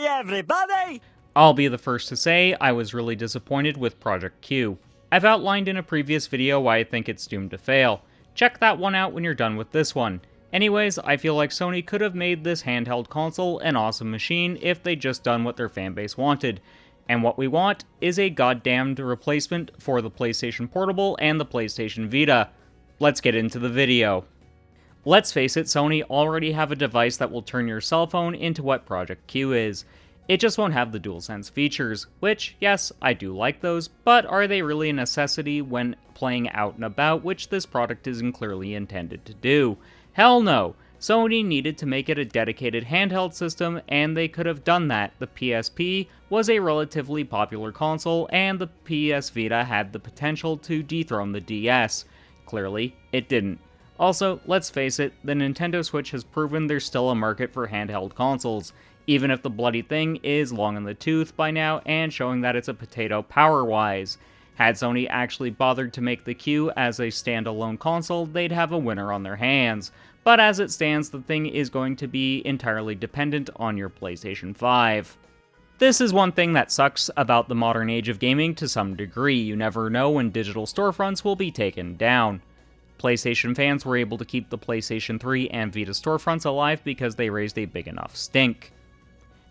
Hi everybody! I'll be the first to say I was really disappointed with Project Q. I've outlined in a previous video why I think it's doomed to fail. Check that one out when you're done with this one. Anyways, I feel like Sony could have made this handheld console an awesome machine if they'd just done what their fanbase wanted. And what we want is a goddamned replacement for the PlayStation Portable and the PlayStation Vita. Let's get into the video. Let's face it, Sony already have a device that will turn your cell phone into what Project Q is. It just won't have the DualSense features, which, yes, I do like those, but are they really a necessity when playing out and about, which this product isn't clearly intended to do? Hell no! Sony needed to make it a dedicated handheld system, and they could have done that. The PSP was a relatively popular console, and the PS Vita had the potential to dethrone the DS. Clearly, it didn't. Also, let's face it, the Nintendo Switch has proven there's still a market for handheld consoles, even if the bloody thing is long in the tooth by now and showing that it's a potato power-wise. Had Sony actually bothered to make the Q as a standalone console, they'd have a winner on their hands. But as it stands, the thing is going to be entirely dependent on your PlayStation 5. This is one thing that sucks about the modern age of gaming to some degree. You never know when digital storefronts will be taken down. PlayStation fans were able to keep the PlayStation 3 and Vita storefronts alive because they raised a big enough stink.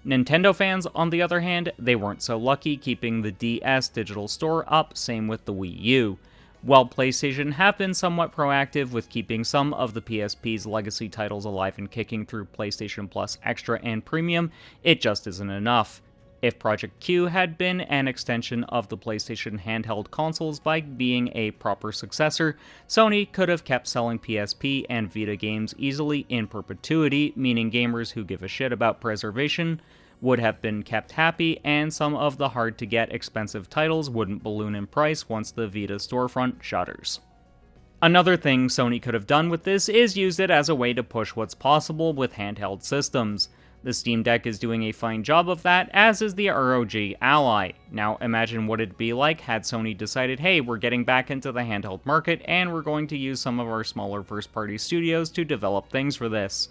Nintendo fans, on the other hand, they weren't so lucky keeping the DS digital store up, same with the Wii U. While PlayStation have been somewhat proactive with keeping some of the PSP's legacy titles alive and kicking through PlayStation Plus Extra and Premium, it just isn't enough. If Project Q had been an extension of the PlayStation handheld consoles by being a proper successor, Sony could have kept selling PSP and Vita games easily in perpetuity, meaning gamers who give a shit about preservation would have been kept happy, and some of the hard-to-get expensive titles wouldn't balloon in price once the Vita storefront shutters. Another thing Sony could have done with this is use it as a way to push what's possible with handheld systems. The Steam Deck is doing a fine job of that, as is the ROG Ally. Now imagine what it'd be like had Sony decided, hey, we're getting back into the handheld market and we're going to use some of our smaller first-party studios to develop things for this.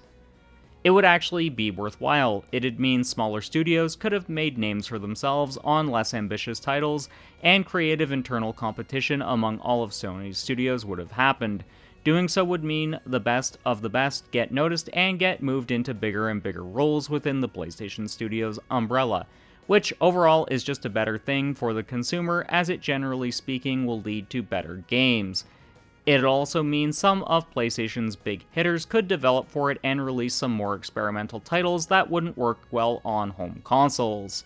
It would actually be worthwhile. It'd mean smaller studios could have made names for themselves on less ambitious titles, and creative internal competition among all of Sony's studios would have happened. Doing so would mean the best of the best get noticed and get moved into bigger and bigger roles within the PlayStation Studios umbrella, which overall is just a better thing for the consumer, as it generally speaking will lead to better games. It also means some of PlayStation's big hitters could develop for it and release some more experimental titles that wouldn't work well on home consoles.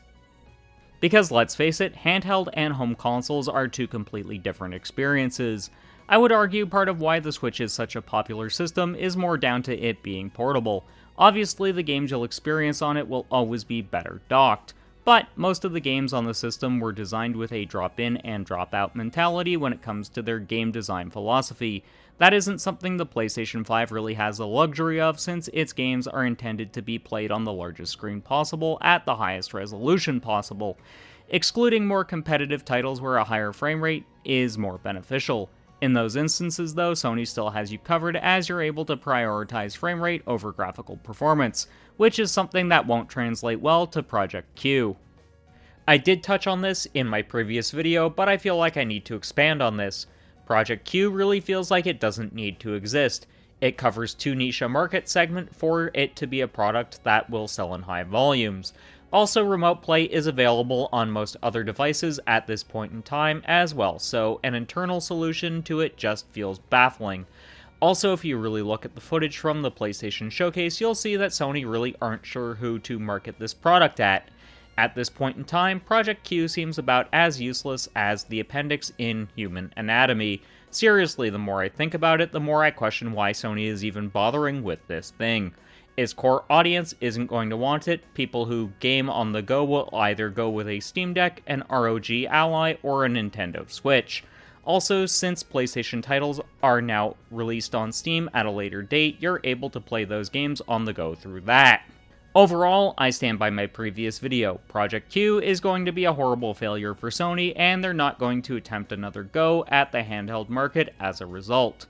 Because let's face it, handheld and home consoles are two completely different experiences. I would argue part of why the Switch is such a popular system is more down to it being portable. Obviously, the games you'll experience on it will always be better docked, but most of the games on the system were designed with a drop-in and drop-out mentality when it comes to their game design philosophy. That isn't something the PlayStation 5 really has the luxury of, since its games are intended to be played on the largest screen possible at the highest resolution possible, excluding more competitive titles where a higher frame rate is more beneficial. In those instances, though, Sony still has you covered, as you're able to prioritize frame rate over graphical performance, which is something that won't translate well to Project Q. I did touch on this in my previous video, but I feel like I need to expand on this. Project Q really feels like it doesn't need to exist. It covers too niche a market segment for it to be a product that will sell in high volumes. Also, Remote Play is available on most other devices at this point in time as well, so an internal solution to it just feels baffling. Also, if you really look at the footage from the PlayStation Showcase, you'll see that Sony really aren't sure who to market this product at. At this point in time, Project Q seems about as useless as the appendix in Human Anatomy. Seriously, the more I think about it, the more I question why Sony is even bothering with this thing. Its core audience isn't going to want it. People who game on the go will either go with a Steam Deck, an ROG Ally, or a Nintendo Switch. Also, since PlayStation titles are now released on Steam at a later date, you're able to play those games on the go through that. Overall, I stand by my previous video. Project Q is going to be a horrible failure for Sony, and they're not going to attempt another go at the handheld market as a result.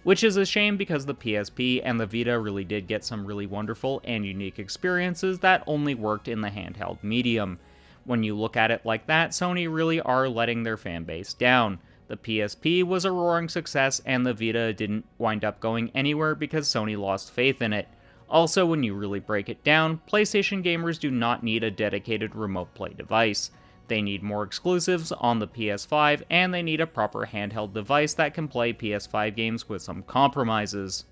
which is a shame because the PSP and the Vita really did get some really wonderful and unique experiences that only worked in the handheld medium. When you look at it like that, Sony really are letting their fanbase down. The PSP was a roaring success, and the Vita didn't wind up going anywhere because Sony lost faith in it. Also, when you really break it down, PlayStation gamers do not need a dedicated remote play device. They need more exclusives on the PS5, and they need a proper handheld device that can play PS5 games with some compromises.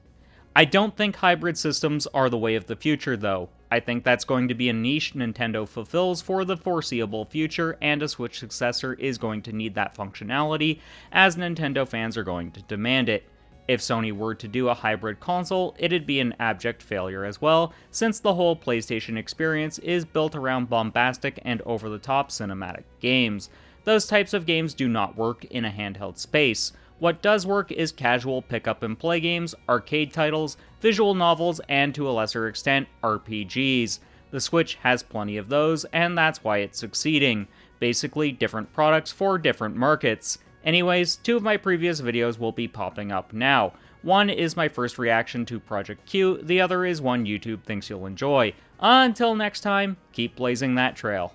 I don't think hybrid systems are the way of the future, though. I think that's going to be a niche Nintendo fulfills for the foreseeable future, and a Switch successor is going to need that functionality, as Nintendo fans are going to demand it. If Sony were to do a hybrid console, it'd be an abject failure as well, since the whole PlayStation experience is built around bombastic and over-the-top cinematic games. Those types of games do not work in a handheld space. What does work is casual pick-up-and-play games, arcade titles, visual novels, and to a lesser extent, RPGs. The Switch has plenty of those, and that's why it's succeeding. Basically, different products for different markets. Anyways, 2 of my previous videos will be popping up now. One is my first reaction to Project Q, the other is one YouTube thinks you'll enjoy. Until next time, keep blazing that trail.